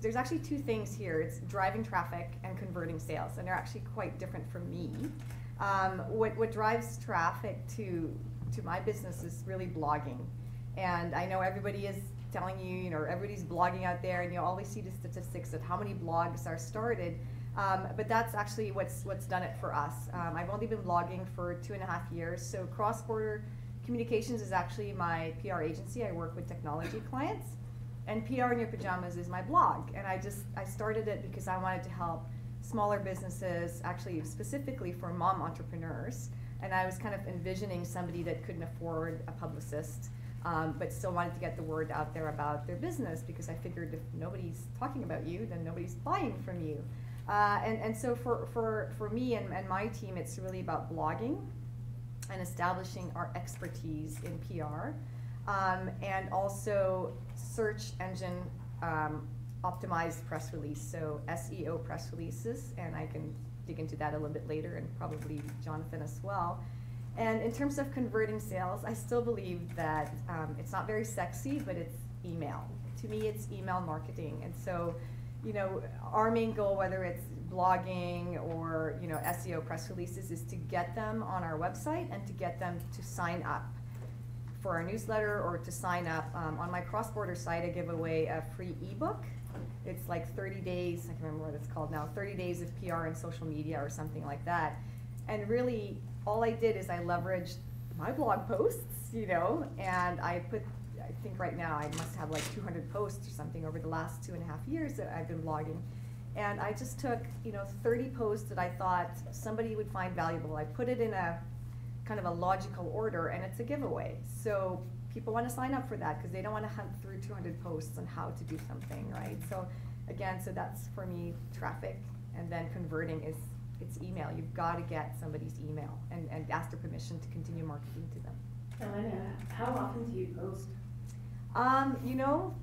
there's actually two things here. It's driving traffic and converting sales, and they're actually quite different for me. What drives traffic to my business is really blogging. And I know everybody is telling you, you know, everybody's blogging out there, and you always see the statistics of how many blogs are started. But that's actually what's done it for us. I've only been blogging for 2.5 years. So Cross-Border Communications is actually my PR agency. I work with technology clients. And PR in Your Pajamas is my blog. And I started it because I wanted to help smaller businesses, actually specifically for mom entrepreneurs. And I was kind of envisioning somebody that couldn't afford a publicist, but still wanted to get the word out there about their business, because I figured if nobody's talking about you, then nobody's buying from you. And so for me and my team, it's really about blogging and establishing our expertise in PR, and also search engine optimized press release, so SEO press releases, and I can dig into that a little bit later, and probably Jonathan as well. And in terms of converting sales, I still believe that it's not very sexy, but it's email. To me, it's email marketing. And so, you know, our main goal, whether it's blogging or, you know, SEO press releases, is to get them on our website and to get them to sign up for our newsletter, or to sign up on my cross-border site. I give away a free ebook. It's like 30 days, I can't remember what it's called now, 30 days of PR and social media or something like that. And really, all I did is I leveraged my blog posts, you know, and I think right now I must have like 200 posts or something over the last 2.5 years that I've been blogging. And I just took, you know, 30 posts that I thought somebody would find valuable. I put it in a kind of a logical order, and it's a giveaway. So people want to sign up for that because they don't want to hunt through 200 posts on how to do something, right? So again, so that's for me traffic, and then converting is it's email. You've got to get somebody's email and ask their permission to continue marketing to them. Elena, how often do you post? You know,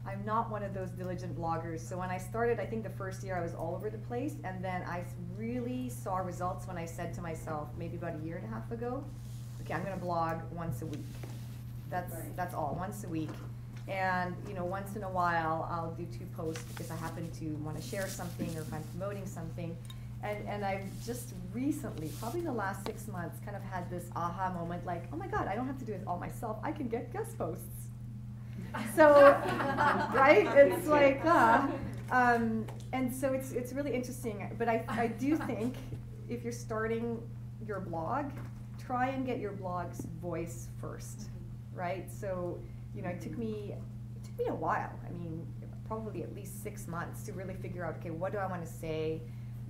I'm not one of those diligent bloggers. So when I started, I think the first year I was all over the place, and then I really saw results when I said to myself, maybe about 1.5 years ago, okay, I'm going to blog once a week. That's all, once a week. And you know, once in a while, I'll do 2 posts because I happen to want to share something, or if I'm promoting something. And I've just recently, probably the last 6 months, kind of had this aha moment, like, oh my God, I don't have to do it all myself. I can get guest posts. So, right? It's like, and so it's really interesting. But I do think if you're starting your blog, try and get your blog's voice first, right? So, you know, it took me a while. I mean, probably at least 6 months to really figure out, okay, what do I want to say?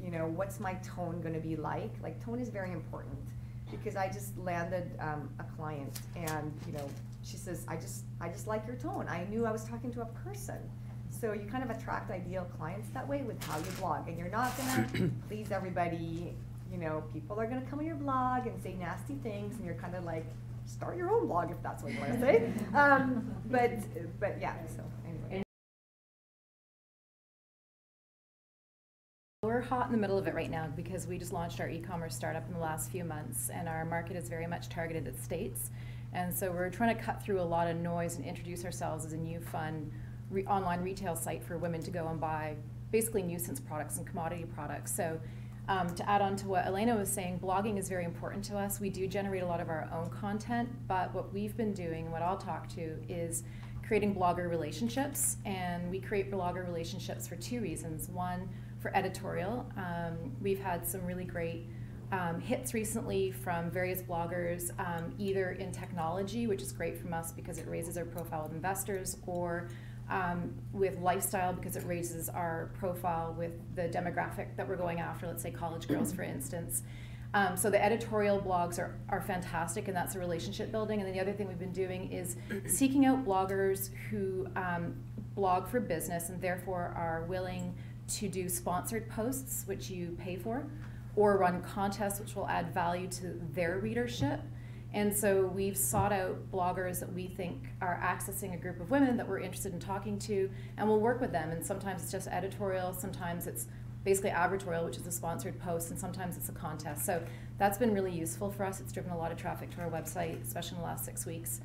You know, what's my tone going to be like? Like, tone is very important, because I just landed a client, and you know, she says, I just like your tone. I knew I was talking to a person. So you kind of attract ideal clients that way with how you blog, and you're not gonna please everybody. You know, people are gonna come on your blog and say nasty things, and you're kind of like, start your own blog if that's what you want to say. But yeah. So anyway. We're hot in the middle of it right now because we just launched our e-commerce startup in the last few months, and our market is very much targeted at states. And so we're trying to cut through a lot of noise and introduce ourselves as a new, fun online retail site for women to go and buy basically nuisance products and commodity products. So to add on to what Elena was saying, blogging is very important to us. We do generate a lot of our own content, but what we've been doing, what I'll talk to, is creating blogger relationships. And we create blogger relationships for 2 reasons. One, for editorial. We've had some really great hits recently from various bloggers, either in technology, which is great from us because it raises our profile with investors, or with lifestyle because it raises our profile with the demographic that we're going after, let's say college girls, for instance. So the editorial blogs are fantastic, and that's a relationship building. And then the other thing we've been doing is seeking out bloggers who blog for business and therefore are willing to do sponsored posts, which you pay for, or run contests which will add value to their readership. And so we've sought out bloggers that we think are accessing a group of women that we're interested in talking to, and we'll work with them. And sometimes it's just editorial, sometimes it's basically advertorial, which is a sponsored post, and sometimes it's a contest. So that's been really useful for us. It's driven a lot of traffic to our website, especially in the last 6 weeks.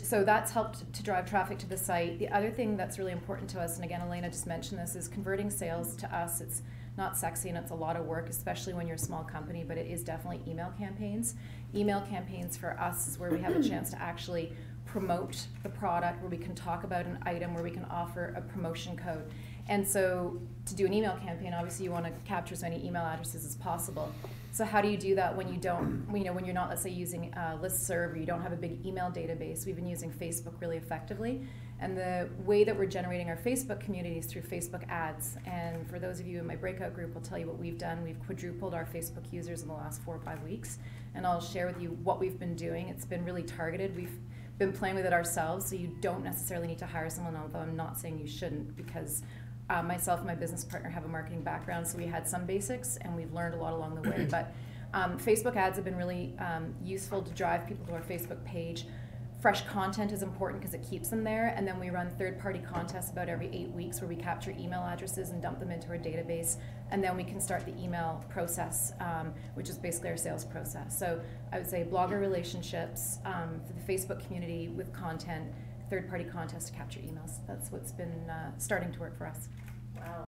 So that's helped to drive traffic to the site. The other thing that's really important to us, and again, Elena just mentioned this, is converting sales. To us, it's not sexy and it's a lot of work, especially when you're a small company, but it is definitely email campaigns. Email campaigns for us is where we have a chance to actually promote the product, where we can talk about an item, where we can offer a promotion code. And so to do an email campaign, obviously you want to capture as many email addresses as possible. So how do you do that when you don't, when you're not, let's say, using a listserv, or you don't have a big email database? We've been using Facebook really effectively. And the way that we're generating our Facebook community is through Facebook ads. And for those of you in my breakout group, I'll tell you what we've done. We've quadrupled our Facebook users in the last 4 or 5 weeks. And I'll share with you what we've been doing. It's been really targeted. We've been playing with it ourselves, so you don't necessarily need to hire someone, although I'm not saying you shouldn't, because myself and my business partner have a marketing background, so we had some basics and we've learned a lot along the way. But Facebook ads have been really useful to drive people to our Facebook page. Fresh content is important because it keeps them there, and then we run third-party contests about every 8 weeks where we capture email addresses and dump them into our database, and then we can start the email process, which is basically our sales process. So I would say blogger relationships, for the Facebook community with content, third-party contests to capture emails. That's what's been starting to work for us. Wow.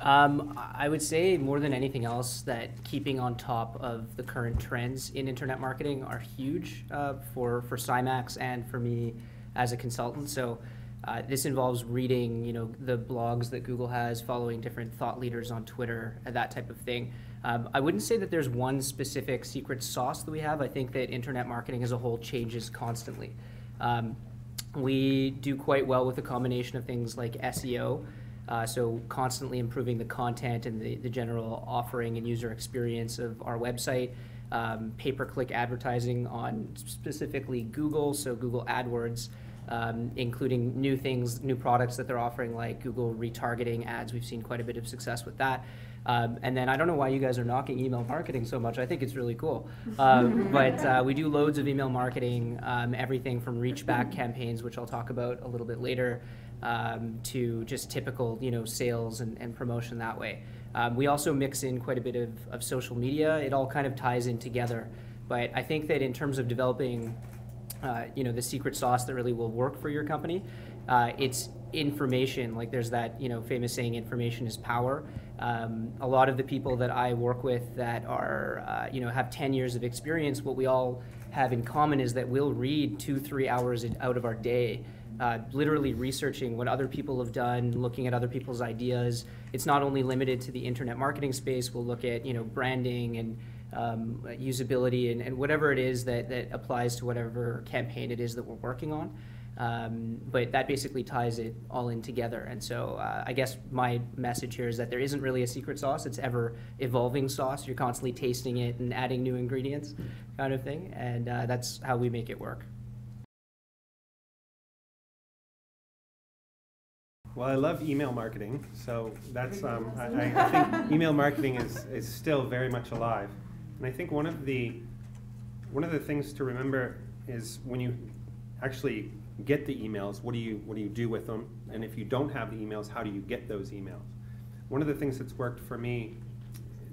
I would say more than anything else that keeping on top of the current trends in internet marketing are huge for Cymax and for me as a consultant. So this involves reading, the blogs that Google has, following different thought leaders on Twitter, that type of thing. I wouldn't say that there's one specific secret sauce that we have. I think that internet marketing as a whole changes constantly. We do quite well with a combination of things like SEO. So constantly improving the content and the general offering and user experience of our website. Pay-per-click advertising on specifically Google, so Google AdWords, including new things, new products that they're offering, like Google retargeting ads. We've seen quite a bit of success with that. And then I don't know why you guys are knocking email marketing so much. I think it's really cool. But we do loads of email marketing, everything from reach back campaigns, which I'll talk about a little bit later, to just typical, sales and promotion that way. We also mix in quite a bit of social media. It all kind of ties in together. But I think that in terms of developing, the secret sauce that really will work for your company, it's information. Like there's that, famous saying, information is power. A lot of the people that I work with that are, have 10 years of experience, what we all have in common is that we'll read 2-3 hours out of our day, literally researching what other people have done, looking at other people's ideas. It's not only limited to the internet marketing space. We'll look at, branding and usability and whatever it is that applies to whatever campaign it is that we're working on. But that basically ties it all in together. And so I guess my message here is that there isn't really a secret sauce. It's ever evolving sauce. You're constantly tasting it and adding new ingredients, kind of thing. And that's how we make it work. Well, I love email marketing, so that's I think email marketing is still very much alive. And I think one of the things to remember is when you actually get the emails, what do you do with them? And if you don't have the emails, how do you get those emails? One of the things that's worked for me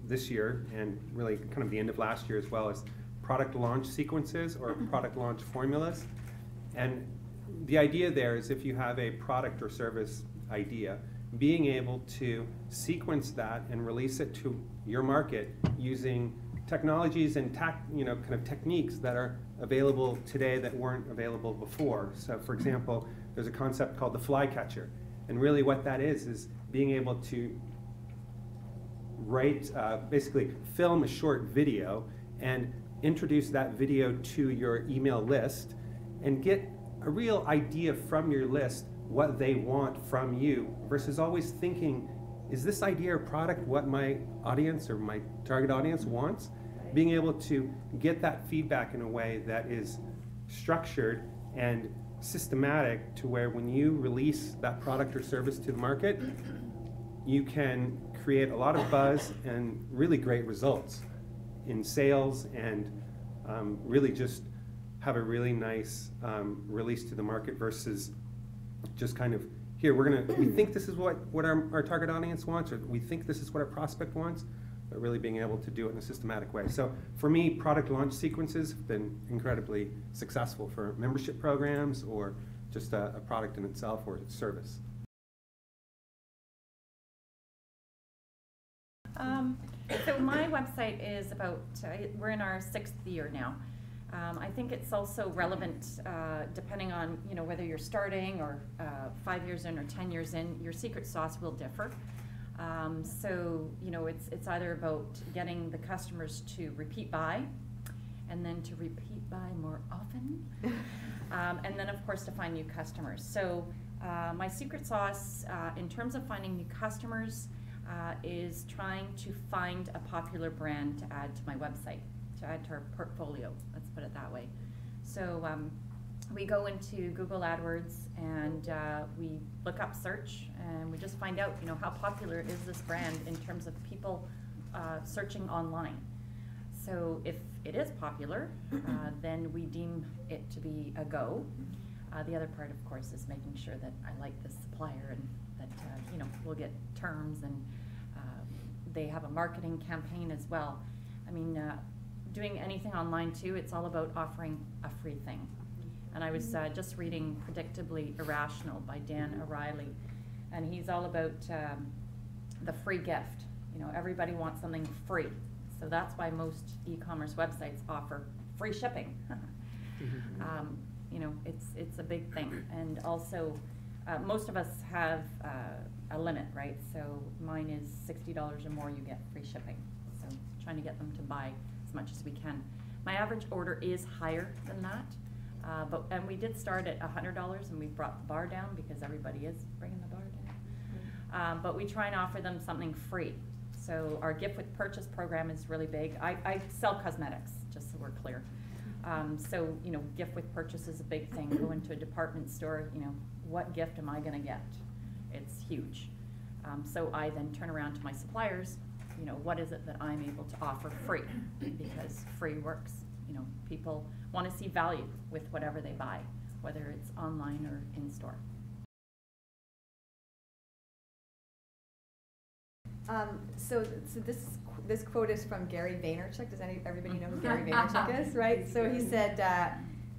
this year, and really kind of the end of last year as well, is product launch sequences or product launch formulas. And the idea there is if you have a product or service idea, being able to sequence that and release it to your market using technologies and kind of techniques that are available today that weren't available before. So for example, there's a concept called the flycatcher. And really what that is being able to write, basically film a short video and introduce that video to your email list and get a real idea from your list what they want from you, versus always thinking, is this idea or product what my audience or my target audience wants? Being able to get that feedback in a way that is structured and systematic to where when you release that product or service to the market, you can create a lot of buzz and really great results in sales and really just have a really nice release to the market versus just kind of, here, we think this is what our target audience wants, or we think this is what our prospect wants. but really being able to do it in a systematic way. So for me, product launch sequences have been incredibly successful for membership programs or just a product in itself or its service. So my website is about, we're in our 6th year now. I think it's also relevant depending on, you know, whether you're starting or 5 years in or 10 years in, your secret sauce will differ. So, you know, it's either about getting the customers to repeat buy and then to repeat buy more often. And then of course to find new customers. So my secret sauce in terms of finding new customers is trying to find a popular brand to add to my website, to add to our portfolio, let's put it that way. So we go into Google AdWords and we look up search and we just find out, you know, how popular is this brand in terms of people searching online. So if it is popular, then we deem it to be a go. The other part, of course, is making sure that I like this supplier and that, you know, we'll get terms and they have a marketing campaign as well. I mean, doing anything online too, it's all about offering a free thing. And I was just reading Predictably Irrational by Dan O'Reilly, and he's all about the free gift. You know, everybody wants something free. So that's why most e-commerce websites offer free shipping. You know, it's a big thing. And also, most of us have a limit, right? So mine is $60 or more, you get free shipping. So trying to get them to buy as much as we can. My average order is higher than that, and we did start at $100 and we brought the bar down because everybody is bringing the bar down. But we try and offer them something free. So our gift with purchase program is really big. I sell cosmetics, just so we're clear. So, you know, gift with purchase is a big thing. Go into a department store, you know, what gift am I gonna get? It's huge. So I then turn around to my suppliers, you know, what is it that I'm able to offer free? Because free works. You know, people want to see value with whatever they buy, whether it's online or in store. So this quote is from Gary Vaynerchuk. Does everybody know who Gary Vaynerchuk is? Right. So he said,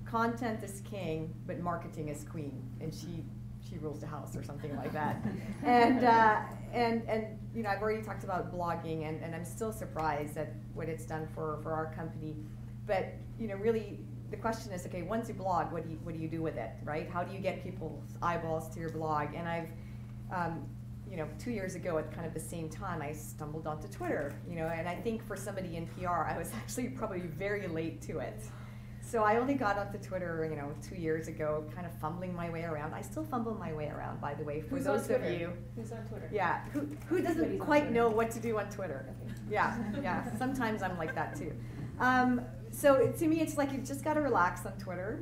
"Content is king, but marketing is queen," and she rules the house or something like that. And you know, I've already talked about blogging, and I'm still surprised at what it's done for our company. But you know, really, the question is, okay, once you blog, what do you do with it, right? How do you get people's eyeballs to your blog? And I've you know, 2 years ago at kind of the same time, I stumbled onto Twitter, you know, and I think for somebody in PR, I was actually probably very late to it. So I only got onto Twitter, you know, 2 years ago, kind of fumbling my way around. I still fumble my way around, by the way, for those of you. Who's on Twitter? Yeah, who doesn't quite know what to do on Twitter? Okay. Yeah, sometimes I'm like that too. So to me, it's like you've just got to relax on Twitter.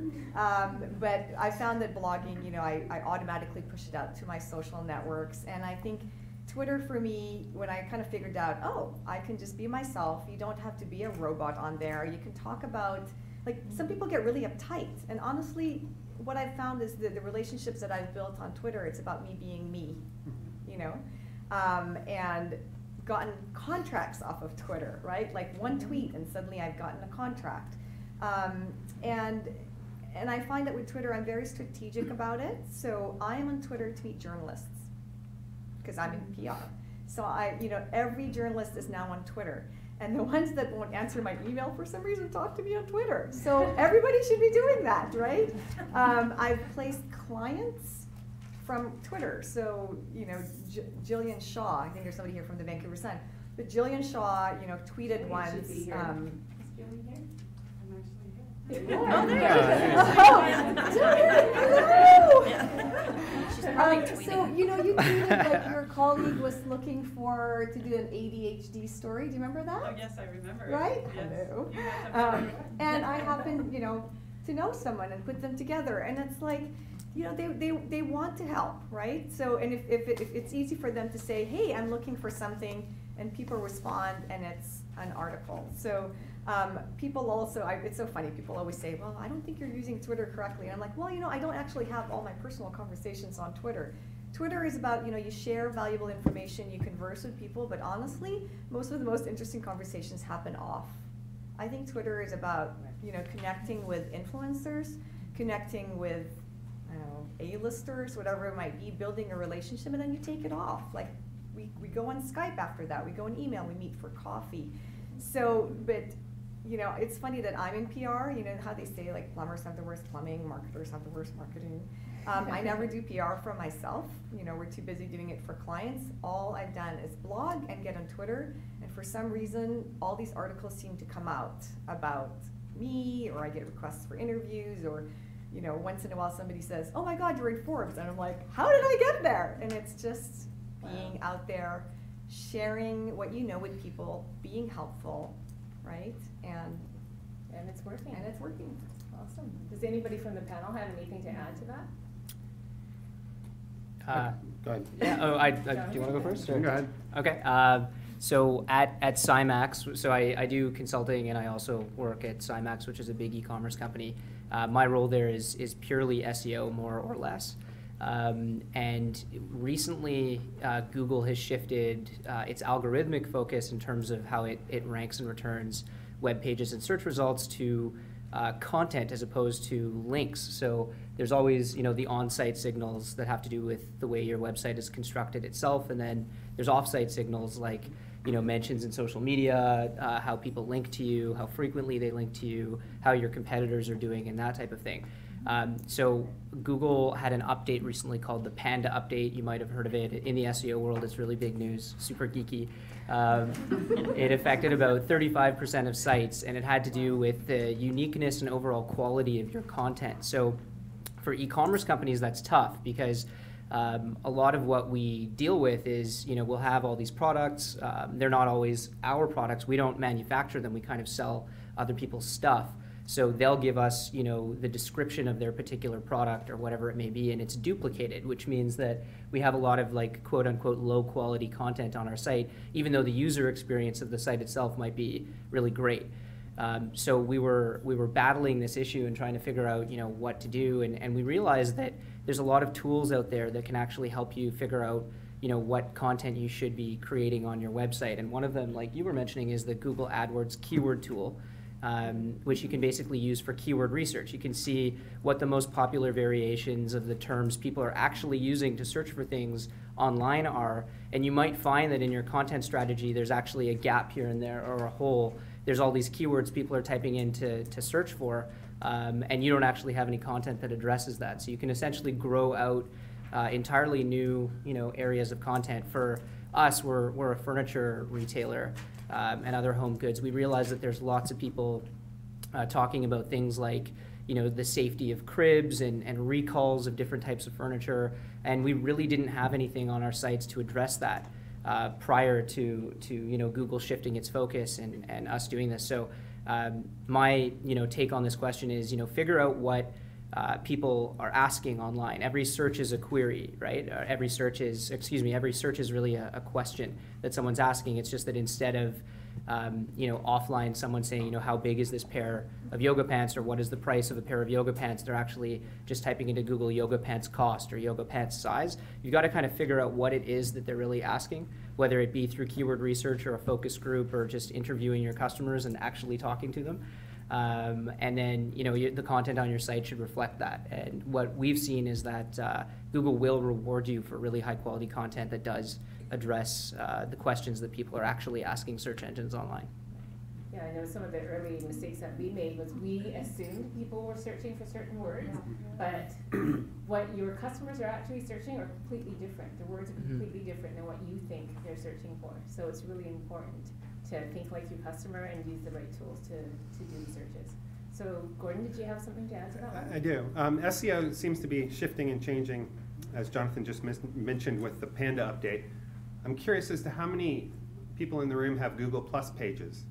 But I found that blogging, you know, I automatically push it out to my social networks. And I think Twitter for me, when I kind of figured out, oh, I can just be myself. You don't have to be a robot on there. You can talk about, like, some people get really uptight. And honestly, what I've found is that the relationships that I've built on Twitter, it's about me being me, you know? And gotten contracts off of Twitter, right? Like one tweet and suddenly I've gotten a contract. And I find that with Twitter, I'm very strategic about it. So I am on Twitter to meet journalists because I'm in PR. So you know, every journalist is now on Twitter. And the ones that won't answer my email for some reason talk to me on Twitter. So everybody should be doing that, right? I've placed clients from Twitter. So, you know, Jillian Shaw, I think there's somebody here from the Vancouver Sun, but Jillian Shaw, you know, tweeted once. Is Jillian here? I'm actually here. Oh, there you She's probably tweeting. So, you know, you tweeted like your colleague was looking to do an ADHD story. Do you remember that? Oh, yes, I remember. Right? Yes. Hello. And I happen, you know, to know someone and put them together. And it's like, you know, they want to help, right? So, and if it's easy for them to say, hey, I'm looking for something, and people respond, and it's an article. So people also, it's so funny, people always say, well, I don't think you're using Twitter correctly. And I'm like, well, you know, I don't actually have all my personal conversations on Twitter. Twitter is about, you know, you share valuable information, you converse with people, but honestly, most of the most interesting conversations happen off. I think Twitter is about, you know, connecting with influencers, connecting with, I don't know, A-listers, whatever it might be, building a relationship, and then you take it off. Like, we go on Skype after that, we go on email, we meet for coffee. So, but, you know, it's funny that I'm in PR, you know how they say, like, plumbers have the worst plumbing, marketers have the worst marketing. I never do PR for myself. You know, we're too busy doing it for clients. All I've done is blog and get on Twitter, and for some reason, all these articles seem to come out about me, or I get requests for interviews, or, you know, once in a while somebody says, oh my God, you're in Forbes, and I'm like, how did I get there? And it's just being out there, sharing what you know with people, being helpful, right? And it's working. And it's working. Awesome. Does anybody from the panel have anything to add to that? Go ahead. Yeah. Do you want to go first? Or? Go ahead. Okay. So at Cymax, so I do consulting, and I also work at Cymax, which is a big e-commerce company. My role there is purely SEO, more or less. And recently, Google has shifted its algorithmic focus in terms of how it ranks and returns web pages and search results to content as opposed to links. So there's always, you know, the on-site signals that have to do with the way your website is constructed itself, and then there's off-site signals like, you know, mentions in social media, how people link to you, how frequently they link to you, how your competitors are doing, and that type of thing. So Google had an update recently called the Panda update. You might have heard of it. In the SEO world, it's really big news, super geeky. It affected about 35% of sites, and it had to do with the uniqueness and overall quality of your content. So for e-commerce companies, that's tough because a lot of what we deal with is, you know, we'll have all these products. They're not always our products. We don't manufacture them. We kind of sell other people's stuff. So they'll give us, you know, the description of their particular product or whatever it may be, and it's duplicated, which means that we have a lot of, like, quote unquote low quality content on our site, even though the user experience of the site itself might be really great. So we were battling this issue and trying to figure out, you know, what to do, and we realized that there's a lot of tools out there that can actually help you figure out, you know, what content you should be creating on your website. And one of them, like you were mentioning, is the Google AdWords keyword tool. Which you can basically use for keyword research. You can see what the most popular variations of the terms people are actually using to search for things online are, and you might find that in your content strategy there's actually a gap here and there, or a hole. There's all these keywords people are typing in to search for, and you don't actually have any content that addresses that. So you can essentially grow out entirely new, you know, areas of content. For us, we're a furniture retailer. And other home goods. We realize that there's lots of people talking about things like, you know, the safety of cribs and recalls of different types of furniture, and we really didn't have anything on our sites to address that prior to you know, Google shifting its focus and us doing this. So my, you know, take on this question is, you know, figure out what people are asking online. Every search is a query, right? Every search is really a question that someone's asking. It's just that instead of, you know, offline someone saying, you know, how big is this pair of yoga pants, or what is the price of a pair of yoga pants, they're actually just typing into Google yoga pants cost or yoga pants size. You've got to kind of figure out what it is that they're really asking, whether it be through keyword research or a focus group or just interviewing your customers and actually talking to them. And then, you know, the content on your site should reflect that. And what we've seen is that Google will reward you for really high quality content that does address the questions that people are actually asking search engines online. Yeah, I know some of the early mistakes that we made was we assumed people were searching for certain words, but what your customers are actually searching are completely different. The words are completely different than what you think they're searching for. So it's really important to think like your customer and use the right tools to do the searches. So Gordon, did you have something to add to that one? I do. SEO seems to be shifting and changing, as Jonathan just mentioned with the Panda update. I'm curious as to how many people in the room have Google Plus pages.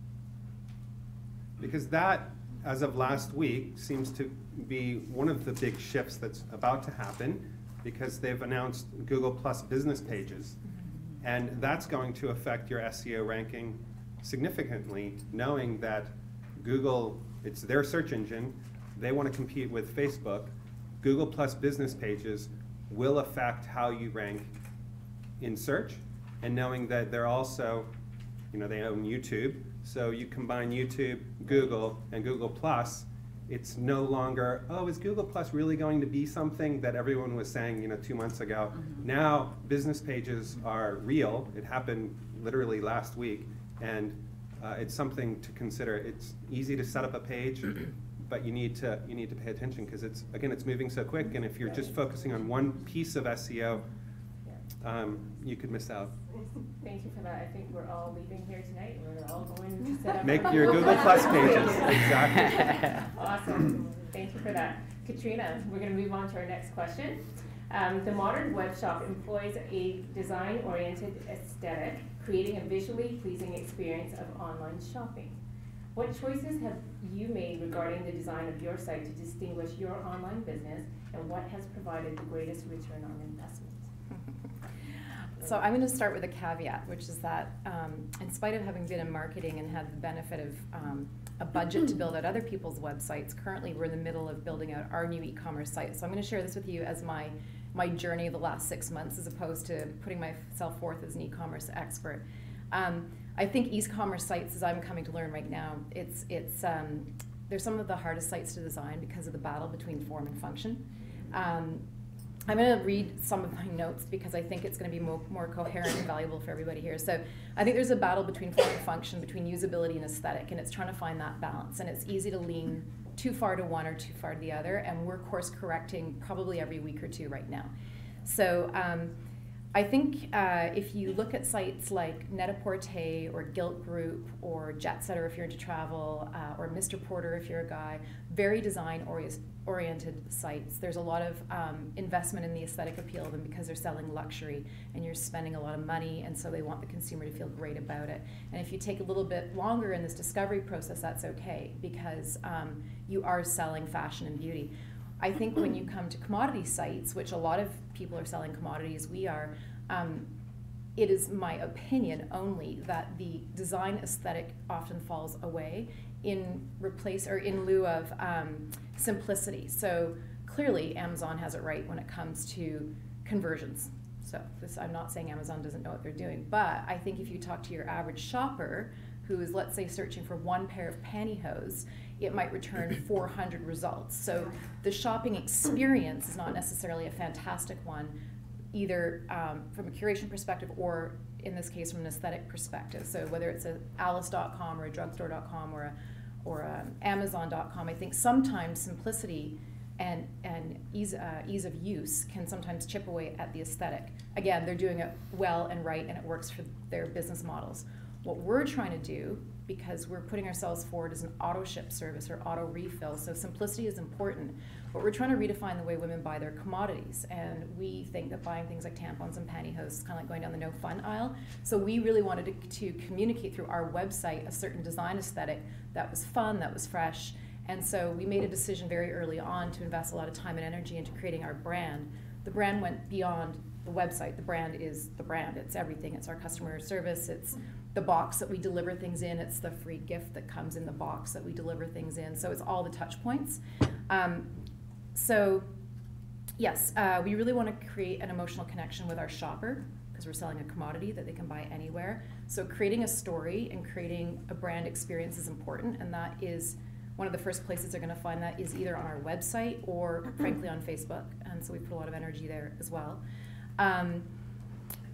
Because that, as of last week, seems to be one of the big shifts that's about to happen, because they've announced Google Plus business pages. And that's going to affect your SEO ranking significantly, knowing that Google, it's their search engine, they want to compete with Facebook. Google Plus business pages will affect how you rank in search, and knowing that they're also, you know, they own YouTube, so you combine YouTube, Google, and Google Plus, it's no longer, oh, is Google Plus really going to be something that everyone was saying, you know, 2 months ago? Now, business pages are real. It happened literally last week, and it's something to consider. It's easy to set up a page, but you need to pay attention, because it's moving so quick, and if you're just focusing on one piece of SEO, you could miss out. Thank you for that. I think we're all leaving here tonight. We're all going to set up Make our your Google Plus pages. Exactly. Awesome. Thank you for that. Katrina, we're going to move on to our next question. The modern web shop employs a design-oriented aesthetic, creating a visually pleasing experience of online shopping. What choices have you made regarding the design of your site to distinguish your online business, and what has provided the greatest return on investment? So I'm going to start with a caveat, which is that in spite of having been in marketing and had the benefit of a budget to build out other people's websites, currently we're in the middle of building out our new e-commerce site. So I'm going to share this with you as my journey of the last 6 months, as opposed to putting myself forth as an e-commerce expert. I think e-commerce sites, as I'm coming to learn right now, they're some of the hardest sites to design because of the battle between form and function. I'm going to read some of my notes because I think it's going to be more coherent and valuable for everybody here. So I think there's a battle between form and function, between usability and aesthetic, and it's trying to find that balance. And it's easy to lean too far to one or too far to the other, and we're course correcting probably every week or two right now. So I think if you look at sites like Net-a-Porter or Gilt Group or Jetsetter if you're into travel, or Mr. Porter if you're a guy, very design-oriented sites. There's a lot of investment in the aesthetic appeal of them because they're selling luxury and you're spending a lot of money, and so they want the consumer to feel great about it. And if you take a little bit longer in this discovery process, that's okay, because you are selling fashion and beauty. I think when you come to commodity sites, which a lot of people are selling commodities, we are, it is my opinion only that the design aesthetic often falls away in lieu of simplicity. So clearly Amazon has it right when it comes to conversions. So I'm not saying Amazon doesn't know what they're doing, but I think if you talk to your average shopper who is, let's say, searching for one pair of pantyhose, it might return 400 results. So the shopping experience is not necessarily a fantastic one, either from a curation perspective or, in this case, from an aesthetic perspective. So whether it's a alice.com or a drugstore.com or a Amazon.com, I think sometimes simplicity and ease of use can sometimes chip away at the aesthetic. Again, they're doing it well and right, and it works for their business models. What we're trying to do, because we're putting ourselves forward as an auto ship service or auto refill, so simplicity is important, but we're trying to redefine the way women buy their commodities, and we think that buying things like tampons and pantyhose is kind of like going down the no fun aisle. So we really wanted to communicate through our website a certain design aesthetic that was fun, that was fresh, and so we made a decision very early on to invest a lot of time and energy into creating our brand. The brand went beyond the website. The brand is the brand. It's everything. It's our customer service. It's the box that we deliver things in. It's the free gift that comes in the box that we deliver things in. So it's all the touch points. So yes, we really want to create an emotional connection with our shopper because we're selling a commodity that they can buy anywhere. So creating a story and creating a brand experience is important, and that is one of the first places they're going to find that is either on our website or frankly on Facebook, and so we put a lot of energy there as well.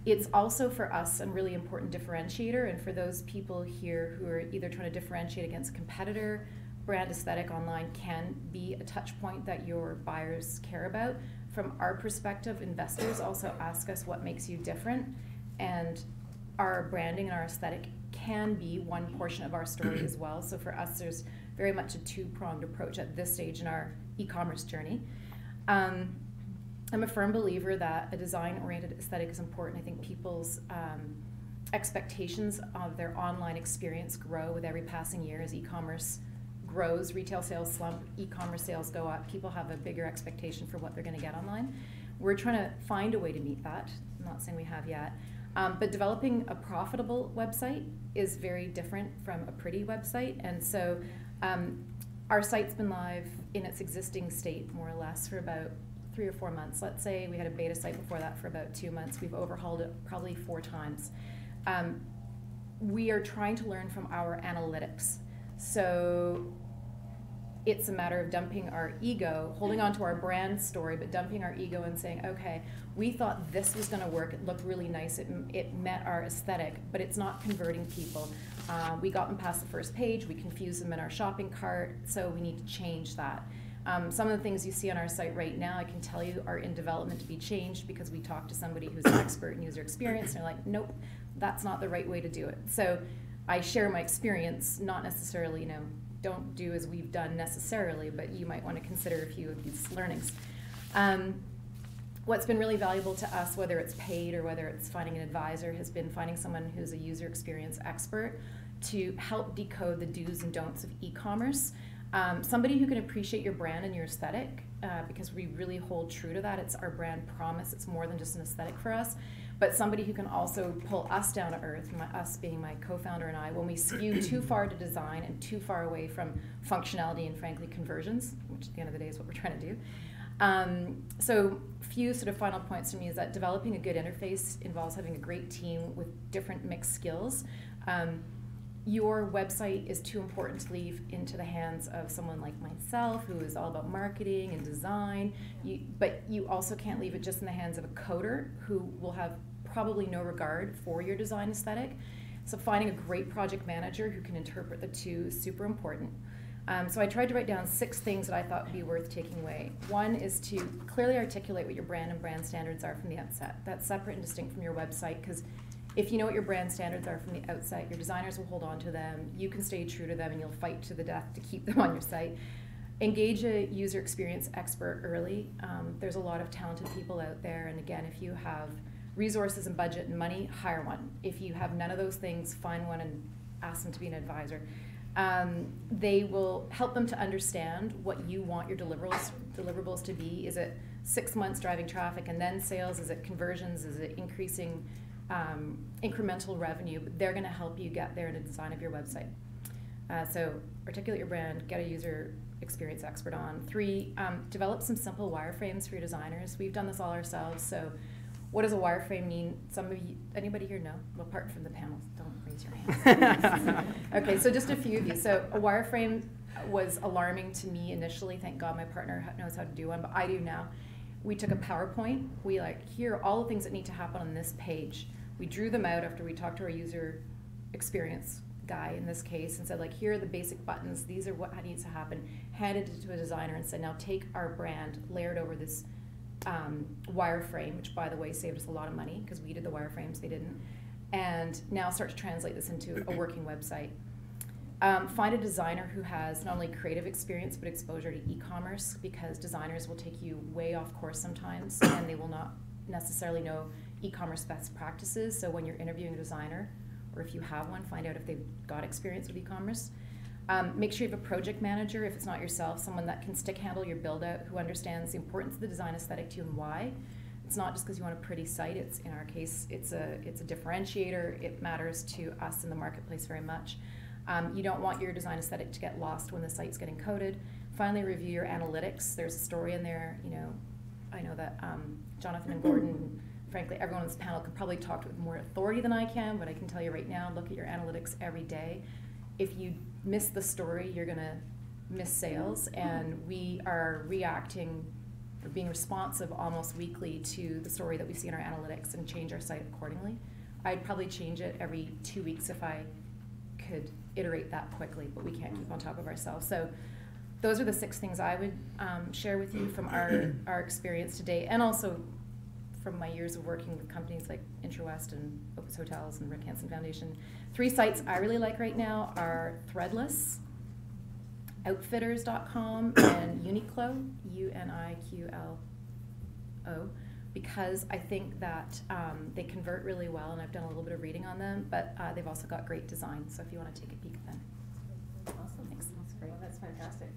It's also for us a really important differentiator, and for those people here who are either trying to differentiate against a competitor, brand aesthetic online can be a touch point that your buyers care about. From our perspective, investors also ask us what makes you different, and our branding and our aesthetic can be one portion of our story as well. So for us, there's very much a two-pronged approach at this stage in our e-commerce journey. I'm a firm believer that a design-oriented aesthetic is important. I think people's expectations of their online experience grow with every passing year as e-commerce grows. Retail sales slump, e-commerce sales go up. People have a bigger expectation for what they're going to get online. We're trying to find a way to meet that. I'm not saying we have yet. But developing a profitable website is very different from a pretty website. And so our site's been live in its existing state more or less for about 3 or 4 months. Let's say we had a beta site before that for about 2 months. We've overhauled it probably 4 times. We are trying to learn from our analytics. So it's a matter of dumping our ego, holding on to our brand story, but dumping our ego and saying, okay, we thought this was going to work. It looked really nice. It met our aesthetic, but it's not converting people. We got them past the first page. We confused them in our shopping cart, so we need to change that. Some of the things you see on our site right now, I can tell you, are in development to be changed because we talked to somebody who's an expert in user experience, and they're like, nope, that's not the right way to do it. So I share my experience, not necessarily, you know, don't do as we've done necessarily, but you might want to consider a few of these learnings. What's been really valuable to us, whether it's paid or whether it's finding an advisor, has been finding someone who's a user experience expert to help decode the do's and don'ts of e-commerce. Somebody who can appreciate your brand and your aesthetic, because we really hold true to that. It's our brand promise. It's more than just an aesthetic for us. But somebody who can also pull us down to earth, us being my co-founder and I, when we skew too far to design and too far away from functionality and frankly conversions, which at the end of the day is what we're trying to do. So few sort of final points for me is that developing a good interface involves having a great team with different mixed skills. Your website is too important to leave into the hands of someone like myself, who is all about marketing and design. But you also can't leave it just in the hands of a coder who will have probably no regard for your design aesthetic. So finding a great project manager who can interpret the two is super important. So I tried to write down 6 things that I thought would be worth taking away. One is to clearly articulate what your brand and brand standards are from the outset. That's separate and distinct from your website, because if you know what your brand standards are from the outset, your designers will hold on to them, you can stay true to them, and you'll fight to the death to keep them on your site. Engage a user experience expert early. There's a lot of talented people out there, and again, if you have resources and budget and money, hire one. If you have none of those things, find one and ask them to be an advisor. They will help them to understand what you want your deliverables to be. Is it 6 months driving traffic and then sales? Is it conversions? Is it increasing incremental revenue? But they're going to help you get there in the design of your website. So articulate your brand, get a user experience expert on. 3, develop some simple wireframes for your designers. We've done this all ourselves. So what does a wireframe mean? Some of you, anybody here know? Well, apart from the panel, don't raise your hands. Okay, so just a few of you. So a wireframe was alarming to me initially. Thank God my partner knows how to do one, but I do now. We took a PowerPoint. We here are all the things that need to happen on this page. We drew them out after we talked to our user experience guy in this case and said, here are the basic buttons. These are what needs to happen. Handed it to a designer and said, now take our brand, layer it over this wireframe, which by the way saved us a lot of money because we did the wireframes, they didn't. And now start to translate this into a working website. Find a designer who has not only creative experience but exposure to e-commerce, because designers will take you way off course sometimes and they will not necessarily know e-commerce best practices. So when you're interviewing a designer, or if you have one, find out if they've got experience with e-commerce. Make sure you have a project manager, if it's not yourself, someone that can stick handle your build out, who understands the importance of the design aesthetic to you and why. It's not just because you want a pretty site. It's, in our case, it's a differentiator. It matters to us in the marketplace very much. You don't want your design aesthetic to get lost when the site's getting coded. Finally, review your analytics. There's a story in there. I know that Jonathan and Gordon, frankly, everyone on this panel could probably talk with more authority than I can, but I can tell you right now, look at your analytics every day. If you miss the story, you're going to miss sales, and we are reacting or being responsive almost weekly to the story that we see in our analytics and change our site accordingly. I'd probably change it every 2 weeks if I could iterate that quickly, but we can't keep on top of ourselves. So those are the 6 things I would share with you from our experience today, and also from my years of working with companies like IntraWest and Opus Hotels and Rick Hansen Foundation. 3 sites I really like right now are Threadless, Outfitters.com, and Uniqlo, U-N-I-Q-L-O, because I think that they convert really well, and I've done a little bit of reading on them, but they've also got great design, so if you want to take a peek at them. Awesome. Thanks. That's great. Well, that's fantastic.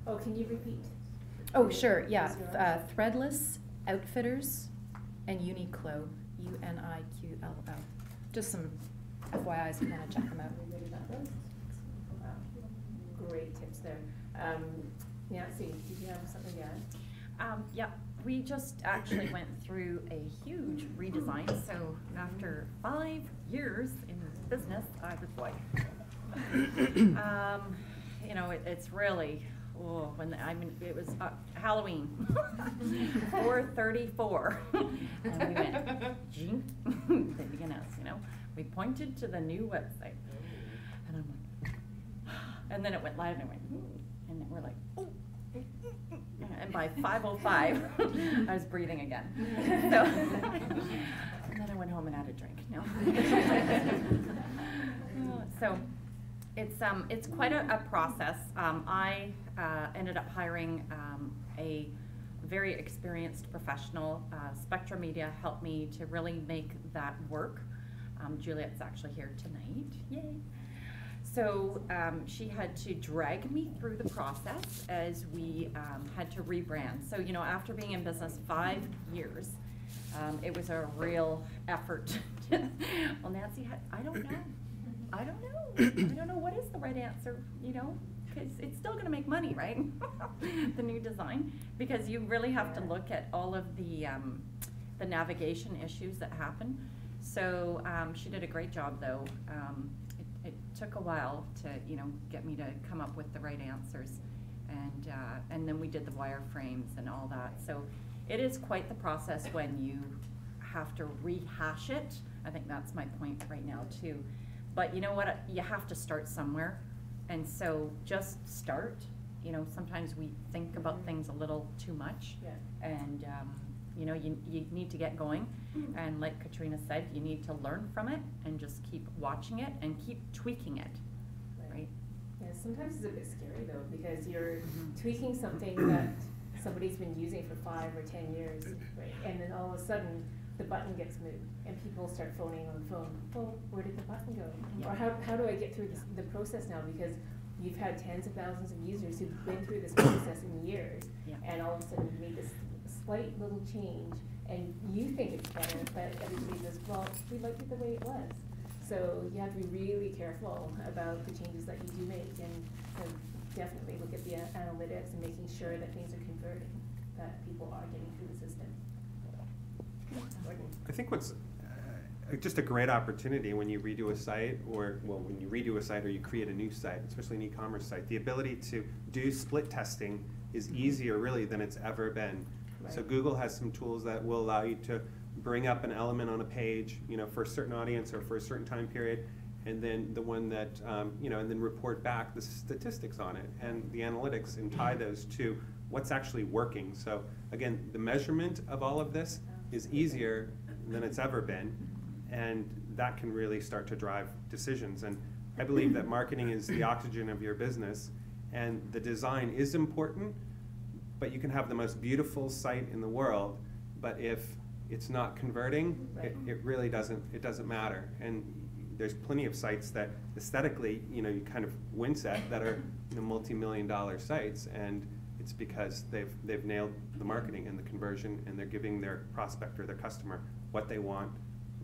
Oh, can you repeat? Oh, sure, yeah. Threadless, Outfitters, and Uniqlo, U-N-I-Q-L-O. Just some FYIs if you want to check them out. Everybody got those? Wow. Great tips there. Nancy, did you have something to add? Yeah, we just actually went through a huge redesign. So after 5 years in business, I was like, you know, it's really, it was Halloween, 4/34, and we went, jink, they began us, you know. We pointed to the new website, and I'm like, and then it went live, and I went, and then we're like, oh. And by 5:05, I was breathing again. So, and then I went home and had a drink. No. So, it's quite a process. I ended up hiring a very experienced professional. Spectrum Media helped me to really make that work. Juliet's actually here tonight. Yay. So she had to drag me through the process as we had to rebrand. So, you know, after being in business 5 years, it was a real effort. Well, Nancy, I don't know. I don't know what is the right answer, you know, because it's still going to make money, right? The new design, because you really have to look at all of the navigation issues that happen. So she did a great job, though. It took a while to, you know, get me to come up with the right answers, and then we did the wireframes and all that. So it is quite the process when you have to rehash it. I think that's my point right now too. But you know what? You have to start somewhere, and so just start. You know, sometimes we think about things a little too much, and you know, you need to get going, and like Katrina said, you need to learn from it and just keep watching it and keep tweaking it, right? Yeah, sometimes it's a bit scary though, because you're tweaking something that somebody's been using for 5 or 10 years, right? And then all of a sudden, the button gets moved, and people start phoning on the phone. Well, where did the button go? Yeah. Or how do I get through the process now? Because you've had tens of thousands of users who've been through this process in years, and all of a sudden you made this slight little change, and you think it's better, but everybody says, well, we liked it the way it was. So you have to be really careful about the changes that you do make, and definitely look at the analytics and making sure that things are converting, that people are getting through the system. I think what's just a great opportunity when you redo a site, or when you redo a site or you create a new site, especially an e-commerce site, the ability to do split testing is easier really than it's ever been. Right. So Google has some tools that will allow you to bring up an element on a page, you know, for a certain audience or for a certain time period, and then the one that, you know, and then report back the statistics on it and the analytics and tie those to what's actually working. So again, the measurement of all of this is easier than it's ever been, and that can really start to drive decisions. And I believe that marketing is the oxygen of your business, and the design is important, but you can have the most beautiful site in the world, but if it's not converting, it really doesn't matter. And there's plenty of sites that aesthetically, you know, you kind of wince at, that are, you know, multi-million-dollar sites, and it's because they've nailed the marketing and the conversion, and they're giving their prospect or their customer what they want,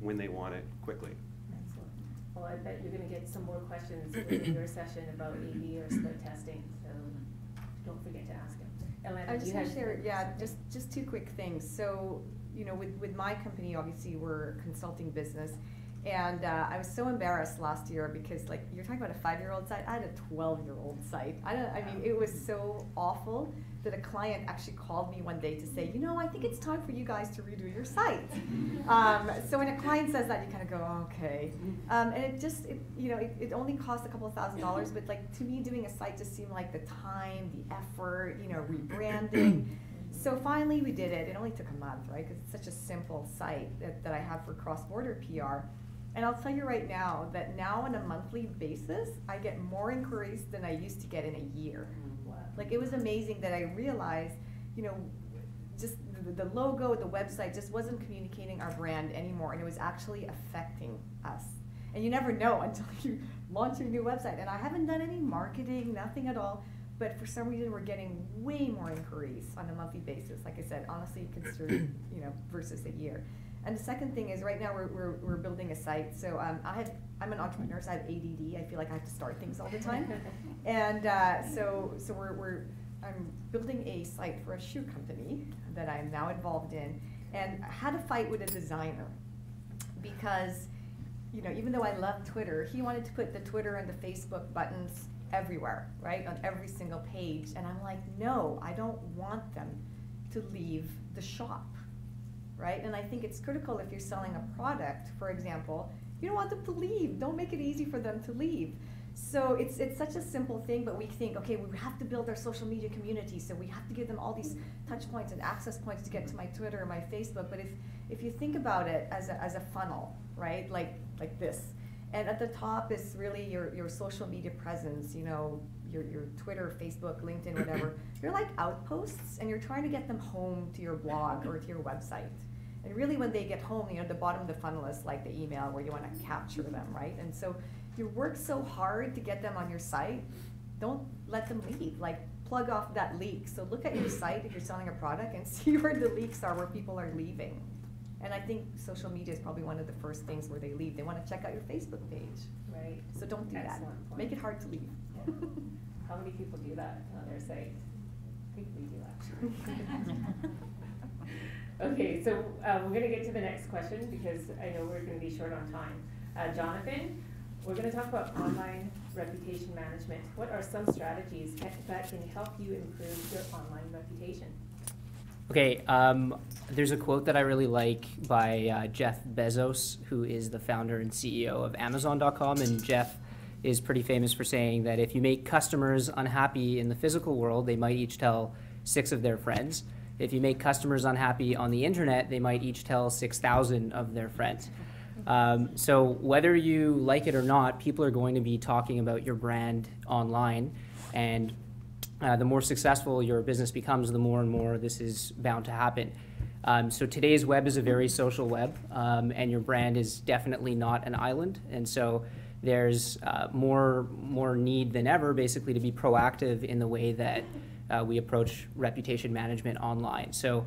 when they want it, quickly. Excellent. Well, I bet you're going to get some more questions in your session about A/B or split testing, so don't forget to ask them. Elena, I just want to share, just 2 quick things. So, you know, with my company, obviously we're a consulting business, and I was so embarrassed last year because, like, you're talking about a 5-year-old site. I had a 12-year-old site. I mean, it was so awful that a client actually called me one day to say, you know, I think it's time for you guys to redo your site. So when a client says that, you kind of go, okay. And it only cost a couple of $1,000s, but like, to me, doing a site just seemed like the time, the effort, you know, rebranding. So finally we did it. It only took a month, right? Because it's such a simple site that I have for cross-border PR. And I'll tell you right now that now on a monthly basis, I get more inquiries than I used to get in a year. Wow. Like, it was amazing that I realized, you know, just the logo, the website just wasn't communicating our brand anymore, and it was actually affecting us. And you never know until you launch your new website. And I haven't done any marketing, nothing at all. But for some reason, we're getting way more inquiries on a monthly basis. Like I said, honestly, considered, you know, versus a year. And the second thing is, right now we're building a site. So I'm an entrepreneur, so I have ADD. I feel like I have to start things all the time. And so we're I'm building a site for a shoe company that I'm now involved in, and I had a fight with a designer because, you know, even though I love Twitter, he wanted to put the Twitter and the Facebook buttons everywhere, right, on every single page, and I'm like, no, I don't want them to leave the shop, right? And I think it's critical if you're selling a product, for example, you don't want them to leave. Don't make it easy for them to leave. So it's such a simple thing, but we think, okay, we have to build our social media community, so we have to give them all these touch points and access points to get to my Twitter or my Facebook. But if you think about it as a funnel, right, like this, and at the top is really your social media presence, you know, your Twitter, Facebook, LinkedIn, whatever. You're like outposts, and you're trying to get them home to your blog or to your website. And really when they get home, you know, the bottom of the funnel is like the email where you want to capture them, right? And so you work so hard to get them on your site, don't let them leave. Like, plug off that leak. So look at your site if you're selling a product and see where the leaks are, where people are leaving. And I think social media is probably one of the first things where they leave. They want to check out your Facebook page. Right. So don't do that. Excellent point. Make it hard to leave. Yeah. How many people do that on their site? I think we do, actually. Okay, so we're going to get to the next question because I know we're going to be short on time. Jonathan, we're going to talk about online reputation management. What are some strategies that can help you improve your online reputation? Okay, there's a quote that I really like by Jeff Bezos, who is the founder and CEO of Amazon.com, and Jeff is pretty famous for saying that if you make customers unhappy in the physical world, they might each tell 6 of their friends. If you make customers unhappy on the internet, they might each tell 6,000 of their friends. So whether you like it or not, people are going to be talking about your brand online, and the more successful your business becomes, the more and more this is bound to happen. So today's web is a very social web, and your brand is definitely not an island. And so there's more need than ever, basically, to be proactive in the way that we approach reputation management online. So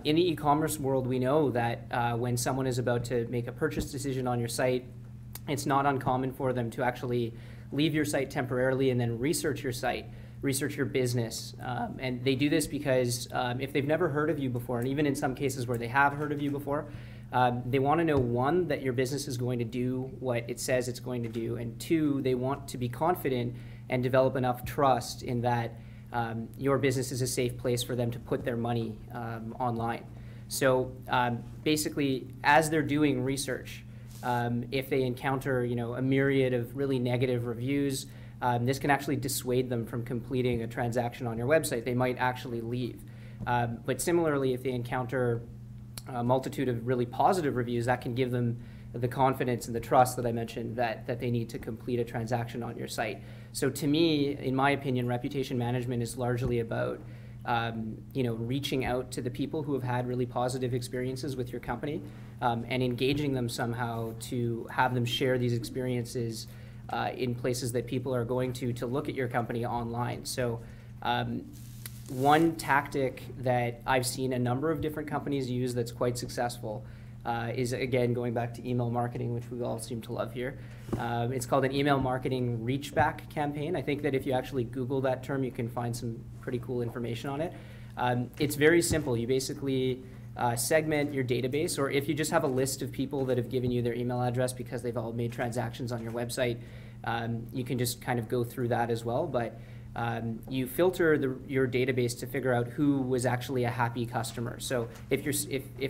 in the e-commerce world, we know that when someone is about to make a purchase decision on your site, it's not uncommon for them to actually leave your site temporarily and then research your site, research your business. And they do this because if they've never heard of you before, and even in some cases where they have heard of you before, they want to know, 1, that your business is going to do what it says it's going to do, and 2, they want to be confident and develop enough trust in that your business is a safe place for them to put their money online. So basically, as they're doing research, if they encounter, a myriad of really negative reviews, this can actually dissuade them from completing a transaction on your website. They might actually leave. But similarly, if they encounter a multitude of really positive reviews, that can give them the confidence and the trust that I mentioned that they need to complete a transaction on your site. So to me, in my opinion, reputation management is largely about reaching out to the people who have had really positive experiences with your company and engaging them somehow to have them share these experiences in places that people are going to look at your company online. So one tactic that I've seen a number of different companies use that's quite successful is, again, going back to email marketing, which we all seem to love here. It's called an email marketing reach-back campaign. I think that if you actually Google that term, you can find some pretty cool information on it. It's very simple. You basically segment your database, or if you just have a list of people that have given you their email address because they've all made transactions on your website, you can just kind of go through that as well. But you filter your database to figure out who was actually a happy customer. So if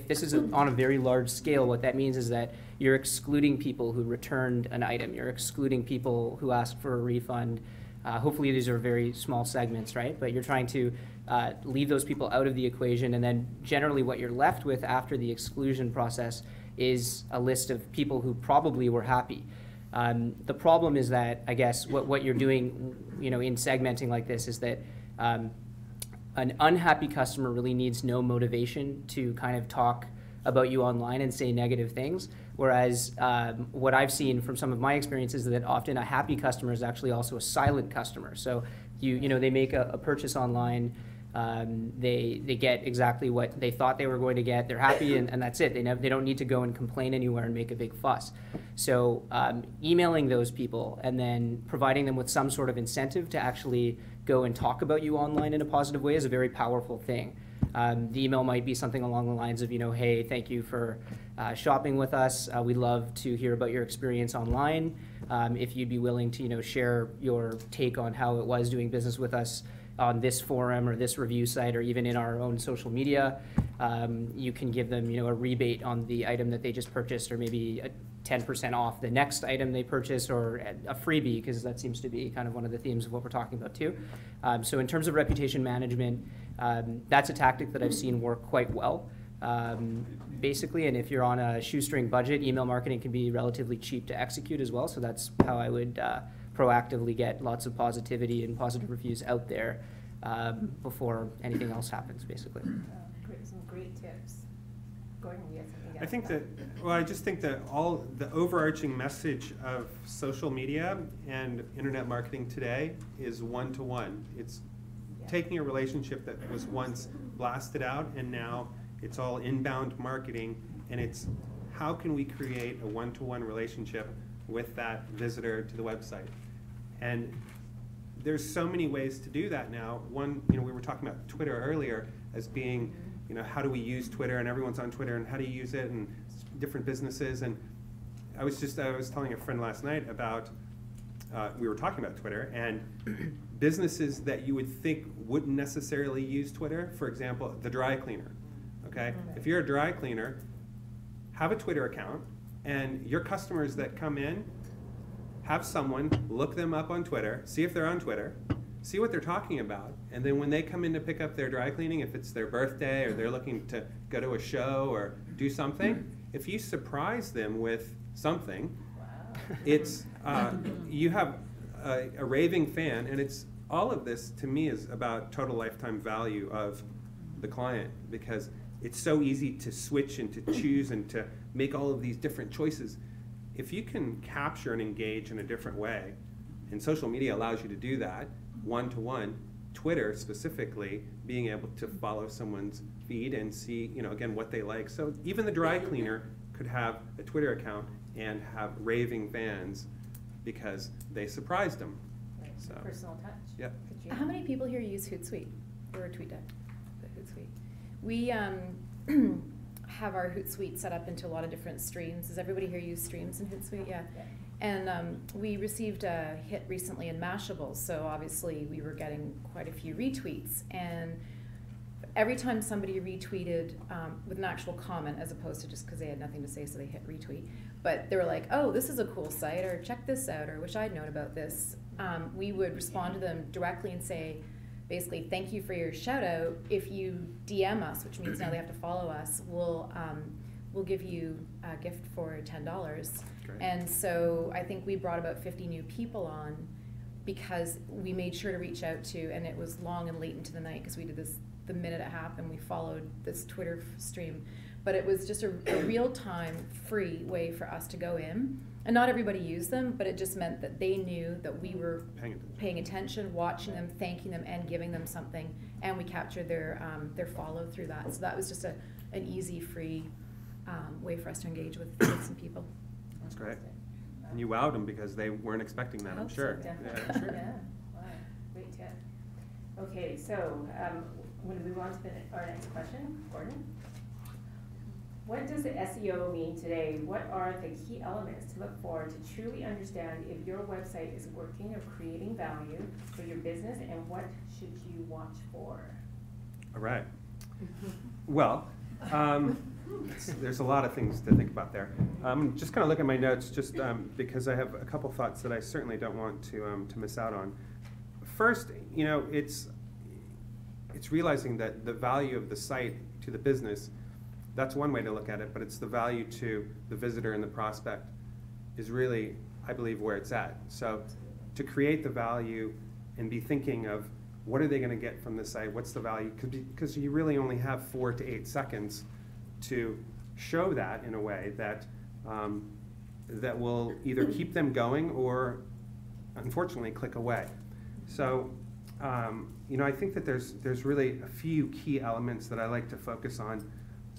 this is on a very large scale, what that means is that you're excluding people who returned an item. You're excluding people who asked for a refund. Hopefully these are very small segments, right? But you're trying to leave those people out of the equation, and then generally what you're left with after the exclusion process is a list of people who probably were happy. The problem is that, I guess, what you're doing, in segmenting like this is that an unhappy customer really needs no motivation to kind of talk about you online and say negative things, whereas what I've seen from some of my experiences is that often a happy customer is actually also a silent customer. So they make a purchase online, they get exactly what they thought they were going to get, they're happy, and that's it. They don't need to go and complain anywhere and make a big fuss. So emailing those people and then providing them with some sort of incentive to actually go and talk about you online in a positive way is a very powerful thing. The email might be something along the lines of, hey, thank you for shopping with us. We'd love to hear about your experience online. If you'd be willing to, share your take on how it was doing business with us on this forum or this review site or even in our own social media. You can give them, a rebate on the item that they just purchased, or maybe a 10% off the next item they purchase, or a freebie, because that seems to be kind of one of the themes of what we're talking about too. So in terms of reputation management, that's a tactic that I've seen work quite well. Basically, and if you're on a shoestring budget, email marketing can be relatively cheap to execute as well. So that's how I would proactively get lots of positivity and positive reviews out there before anything else happens, basically. Some great tips. Gordon, you have something to add? I think that, I just think that all the overarching message of social media and internet marketing today is one-to-one. It's taking a relationship that was once blasted out, and now it's all inbound marketing, and it's how can we create a one-to-one relationship with that visitor to the website. And there's so many ways to do that now. One, we were talking about Twitter earlier as being, how do we use Twitter, and everyone's on Twitter, and how do you use it, and different businesses. And I was telling a friend last night about, we were talking about Twitter, and businesses that you would think wouldn't necessarily use Twitter, for example, the dry cleaner, okay? If you're a dry cleaner, have a Twitter account, and your customers that come in, have someone look them up on Twitter, see if they're on Twitter, see what they're talking about, and then when they come in to pick up their dry cleaning, if it's their birthday or they're looking to go to a show or do something, if you surprise them with something, it's, you have a raving fan, and it's, all of this to me is about total lifetime value of the client, because it's so easy to switch and to choose and to make all of these different choices. If you can capture and engage in a different way, and social media allows you to do that, one-to-one, Twitter specifically, being able to follow someone's feed and see, again, what they like. So even the dry cleaner could have a Twitter account and have raving fans because they surprised them. Right. So, personal touch. Yep. Katrina? How many people here use Hootsuite or TweetDeck? The Hootsuite. We have our Hootsuite set up into a lot of different streams. Does everybody here use streams in Hootsuite? Yeah. And we received a hit recently in Mashables, so obviously we were getting quite a few retweets. And every time somebody retweeted with an actual comment, as opposed to just because they had nothing to say, so they hit retweet, but they were like, oh, this is a cool site, or check this out, or wish I'd known about this, we would respond to them directly and say, basically, thank you for your shout out. If you DM us, which means now they have to follow us, we'll give you a gift for $10. Great. And so I think we brought about 50 new people on because we made sure to reach out to, and it was long and late into the night because we did this the minute it happened. We followed this Twitter stream, but it was just a real-time, free way for us to go in. And not everybody used them, but it just meant that they knew that we were paying attention, watching them, thanking them, and giving them something, and we captured their follow through that. So that was just an easy, free way for us to engage with some people. That's great. And you wowed them because they weren't expecting that, I'm sure. So, Yeah, I'm sure. Yeah, wow, great tip. Okay, so want to move on to our next question, Gordon? What does the SEO mean today? What are the key elements to look for to truly understand if your website is working or creating value for your business, and what should you watch for? All right. Well, there's a lot of things to think about there. I'm just going to look at my notes just because I have a couple thoughts that I certainly don't want to miss out on. First, it's realizing that the value of the site to the business, that's one way to look at it, but it's the value to the visitor and the prospect is really, I believe, where it's at. So to create the value and be thinking of what are they going to get from the site, what's the value, because you really only have 4 to 8 seconds to show that in a way that that will either keep them going or, unfortunately, click away. So, I think that there's really a few key elements that I like to focus on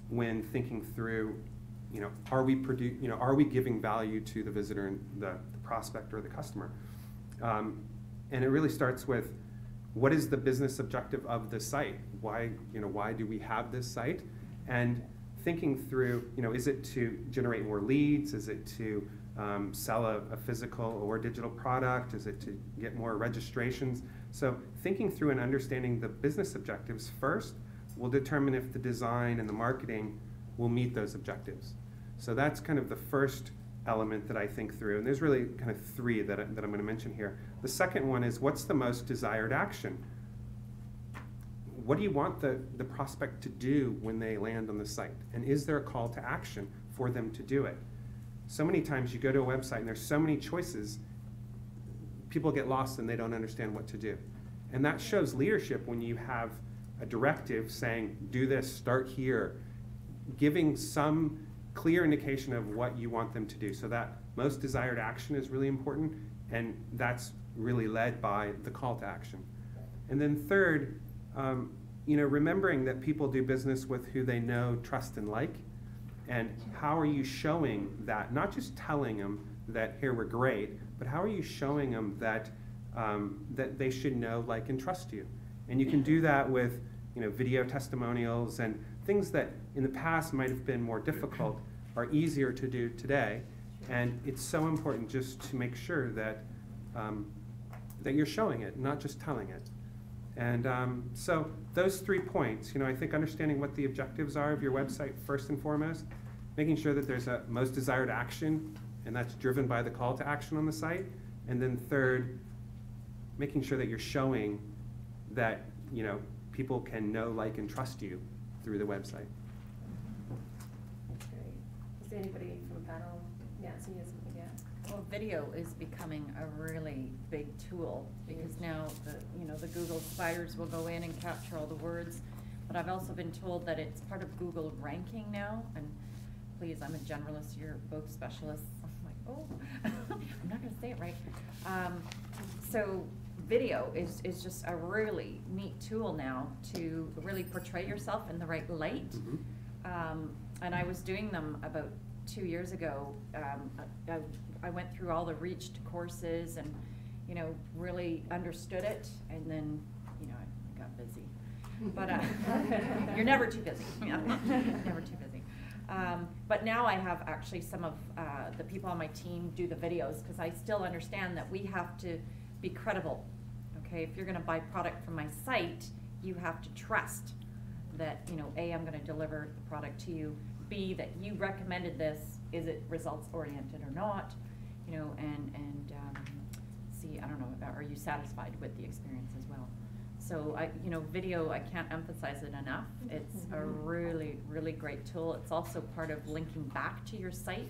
when thinking through, are we giving value to the visitor and the prospect or the customer? And it really starts with what is the business objective of the site? Why do we have this site? And thinking through, is it to generate more leads? Is it to sell a physical or digital product? Is it to get more registrations? So thinking through and understanding the business objectives first will determine if the design and the marketing will meet those objectives. So that's kind of the first element that I think through. And there's really kind of three that I'm going to mention here. The second one is, what's the most desired action? What do you want the prospect to do when they land on the site? And is there a call to action for them to do it? So many times you go to a website and there's so many choices, people get lost and they don't understand what to do. And that shows leadership when you have a directive saying, do this, start here, giving some clear indication of what you want them to do. So that most desired action is really important, and that's really led by the call to action. And then third, remembering that people do business with who they know, trust, and like, and how are you showing that, not just telling them that here we're great, but how are you showing them that that they should know, like, and trust you. And you can do that with video testimonials and things that in the past might have been more difficult are easier to do today. And it's so important just to make sure that that you're showing it, not just telling it. And so those 3 points, I think understanding what the objectives are of your website first and foremost, making sure that there's a most desired action, and that's driven by the call to action on the site. And then third, making sure that you're showing that people can know, like, and trust you through the website. Great. Is there anybody from the panel? Nancy, is something yet? Well, video is becoming a really big tool, because now the Google spiders will go in and capture all the words. But I've also been told that it's part of Google ranking now. And please, I'm a generalist, you're both specialists. I'm like, oh, I'm not going to say it right. So video is just a really neat tool now to really portray yourself in the right light. Mm-hmm. And I was doing them about 2 years ago. I went through all the Reached courses and really understood it, and then I got busy. But you're never too busy. Never too busy. But now I have actually some of the people on my team do the videos, because I still understand that we have to be credible. Okay, if you're going to buy product from my site, you have to trust that A, I'm going to deliver the product to you. B, that you recommended this. Is it results oriented or not? And C, I don't know, are you satisfied with the experience as well? So video, I can't emphasize it enough. It's a really, really great tool. It's also part of linking back to your site.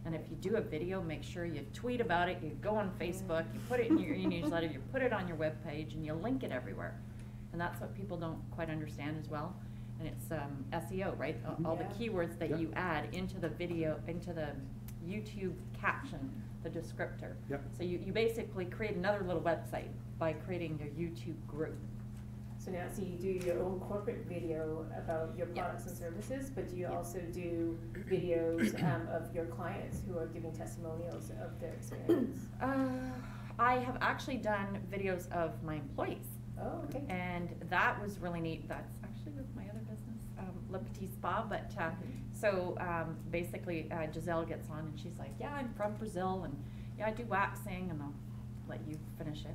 And if you do a video, make sure you tweet about it, you go on Facebook, you put it in your e-newsletter, you put it on your webpage, and you link it everywhere. And that's what people don't quite understand as well. And it's SEO, right? All the keywords that you add into the video, into the YouTube caption, the descriptor. Yep. So you basically create another little website by creating your YouTube group. So Nancy, you do your own corporate video about your products and services, but do you also do videos of your clients who are giving testimonials of their experience? I have actually done videos of my employees. Oh, okay. And that was really neat. That's actually with my other business, Le Petit Spa. But so basically Giselle gets on and she's like, yeah, I'm from Brazil, and yeah, I do waxing, and I'll let you finish it.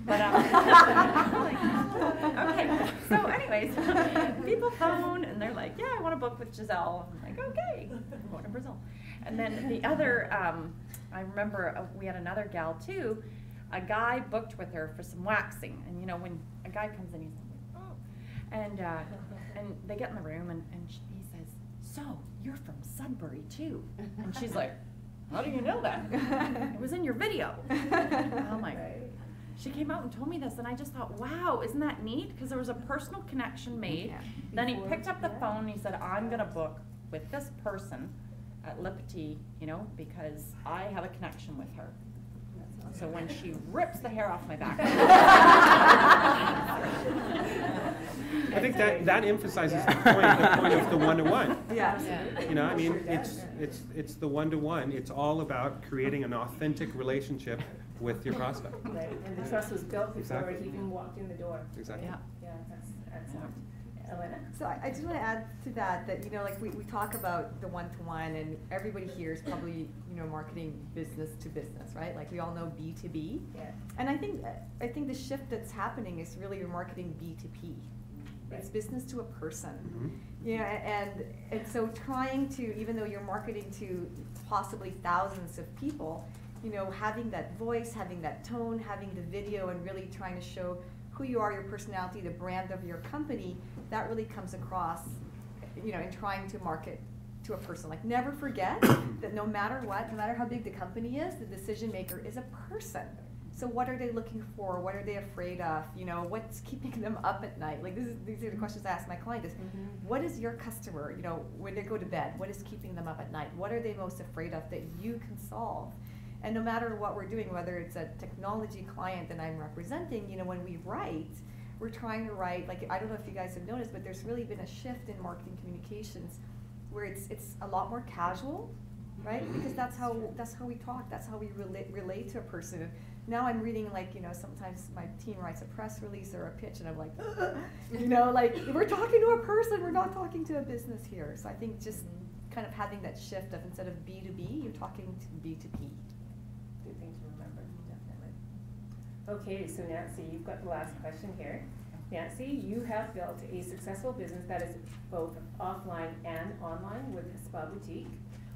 But okay. So anyways, people phone and they're like, yeah, I want to book with Giselle. I'm like, okay, I'm going to Brazil. And then the other, I remember we had another gal too. A guy booked with her for some waxing, and when a guy comes in, he's like, oh, and they get in the room, and he says, so you're from Sudbury too? And she's like, how do you know that? It was in your video. And I'm like, she came out and told me this, and I just thought, wow, isn't that neat? Because there was a personal connection made. Yeah. Then he picked up the phone and he said, I'm gonna book with this person at Le Petit, because I have a connection with her. So when she rips the hair off my back. I think that emphasizes the point of the one-to-one. Yeah. You know, I mean, it's the one-to-one. It's all about creating an authentic relationship with your prospect. Right, and the trust was built before Exactly. he even walked in the door. Exactly. Yeah. Yeah, that's excellent. Elena? So I just want to add to that, you know, like we talk about the one-to-one, and everybody here is probably, you know, marketing business to business, right? Like we all know B2B. Yeah. And I think the shift that's happening is really you're marketing B2P. It's business to a person. Mm-hmm. You know, and so trying to, even though you're marketing to possibly thousands of people, you know, having that voice, having that tone, having the video, and really trying to show who you are, your personality, the brand of your company, that really comes across, you know, in trying to market to a person. Like, never forget that no matter what, no matter how big the company is, the decision maker is a person. So what are they looking for? What are they afraid of? You know, what's keeping them up at night? Like, these are the questions I ask my client is, what is your customer, you know, when they go to bed, what is keeping them up at night? What are they most afraid of that you can solve? And no matter what we're doing, whether it's a technology client that I'm representing, you know, when we write, we're trying to write, like, I don't know if you guys have noticed, but there's really been a shift in marketing communications where it's a lot more casual, right? Because that's how we talk, that's how we relate to a person. Now I'm reading, like, you know, sometimes my team writes a press release or a pitch, and I'm like, you know, like, we're talking to a person, we're not talking to a business here. So I think just kind of having that shift of, instead of B2B, you're talking to B2P. Good thing to remember, definitely. Okay, so Nancy, you've got the last question here. Nancy, you have built a successful business that is both offline and online with Spa Boutique.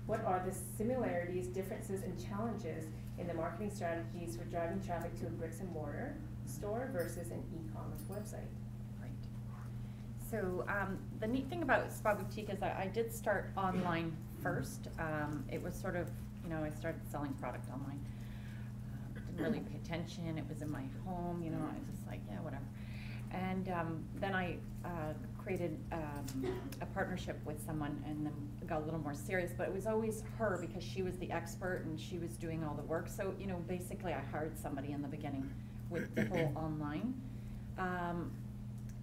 What are the similarities, differences, and challenges in the marketing strategies for driving traffic to a bricks and mortar store versus an e-commerce website? Right. So the neat thing about Spa Boutique is I did start online first. It was sort of, you know, I started selling product online. Didn't really pay attention. It was in my home, you know, I was just like, yeah, whatever. And then I created a partnership with someone, and then got a little more serious, but it was always her because she was the expert and she was doing all the work. So, you know, basically I hired somebody in the beginning with the whole online.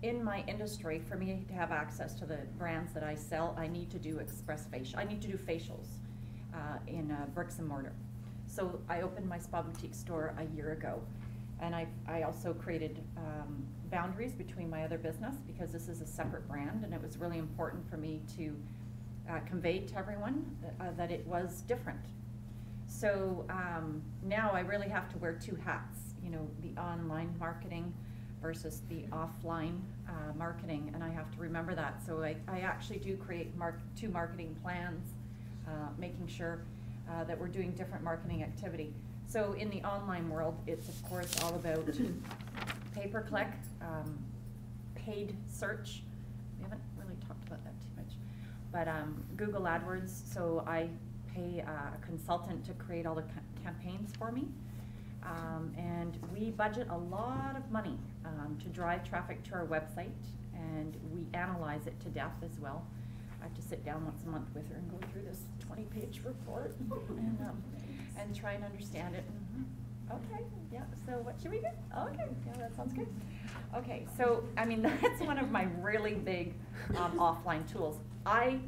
In my industry, for me to have access to the brands that I sell, I need to do I need to do facials in bricks and mortar. So I opened my Spa Boutique store a year ago, and I also created boundaries between my other business because this is a separate brand, and it was really important for me to convey to everyone that it was different. So now I really have to wear two hats, you know, the online marketing versus the offline marketing, and I have to remember that. So I actually do create two marketing plans, making sure that we're doing different marketing activity. So in the online world, it's of course all about pay-per-click, paid search. We haven't really talked about that too much. But Google AdWords, so I pay a consultant to create all the campaigns for me. And we budget a lot of money to drive traffic to our website, and we analyze it to death as well. I have to sit down once a month with her and go through this 20-page report and try and understand it. Okay, yeah, so what should we do? Okay, yeah, that sounds good. Okay, so, I mean, that's one of my really big offline tools. I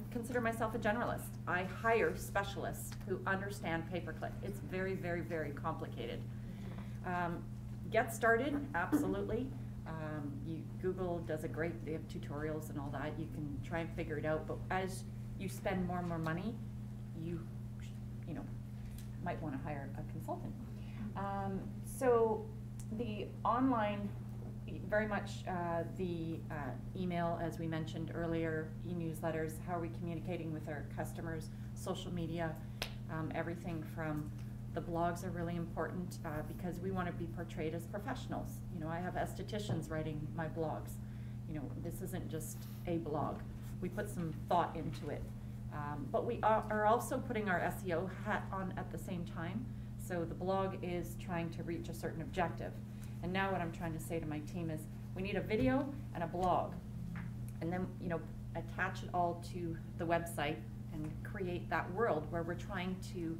consider myself a generalist. I hire specialists who understand pay-per-click. It's very, very, very complicated. Get started, absolutely. Google does they have tutorials and all that. You can try and figure it out, but as you spend more and more money, you know, might want to hire a consultant. So the online, very much the email, as we mentioned earlier, e-newsletters, how are we communicating with our customers, social media, everything from the blogs are really important because we want to be portrayed as professionals. You know, I have estheticians writing my blogs. You know, this isn't just a blog. We put some thought into it. But we are also putting our SEO hat on at the same time. So the blog is trying to reach a certain objective. And now what I'm trying to say to my team is we need a video and a blog. And then, you know, attach it all to the website and create that world where we're trying to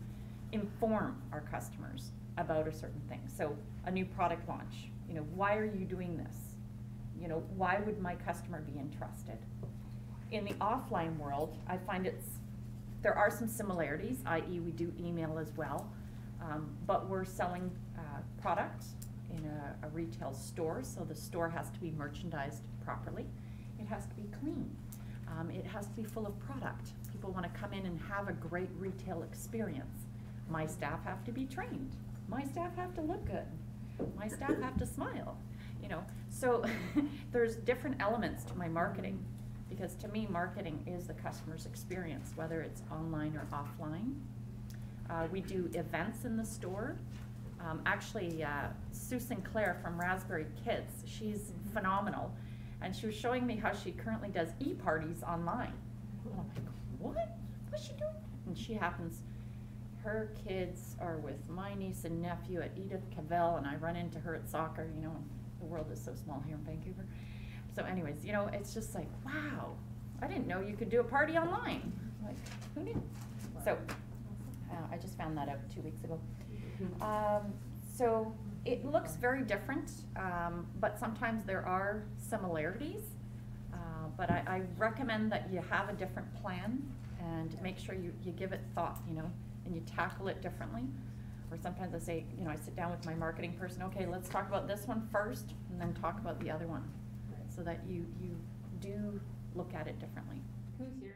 inform our customers. about a certain thing. So a new product launch, you know, why are you doing this? You know, why would my customer be interested? In the offline world, I find there are some similarities, i.e. we do email as well, but we're selling product in a retail store, so the store has to be merchandised properly. It has to be clean. It has to be full of product. People want to come in and have a great retail experience. My staff have to be trained. My staff have to look good. My staff have to smile, you know. So there's different elements to my marketing, because to me, marketing is the customer's experience, whether it's online or offline. We do events in the store. Actually, Sue Sinclair from Raspberry Kids, she's phenomenal. And she was showing me how she currently does e-parties online. And I'm like, what? What's she doing? And her kids are with my niece and nephew at Edith Cavell, and I run into her at soccer, you know, and the world is so small here in Vancouver. So anyways, you know, it's just like, wow, I didn't know you could do a party online. Like, who knew? So I just found that out 2 weeks ago. So it looks very different, but sometimes there are similarities. But I recommend that you have a different plan and make sure you give it thought, you know, and you tackle it differently. Or sometimes I say, you know, I sit down with my marketing person, okay, let's talk about this one first and then talk about the other one, so that you do look at it differently. Who's your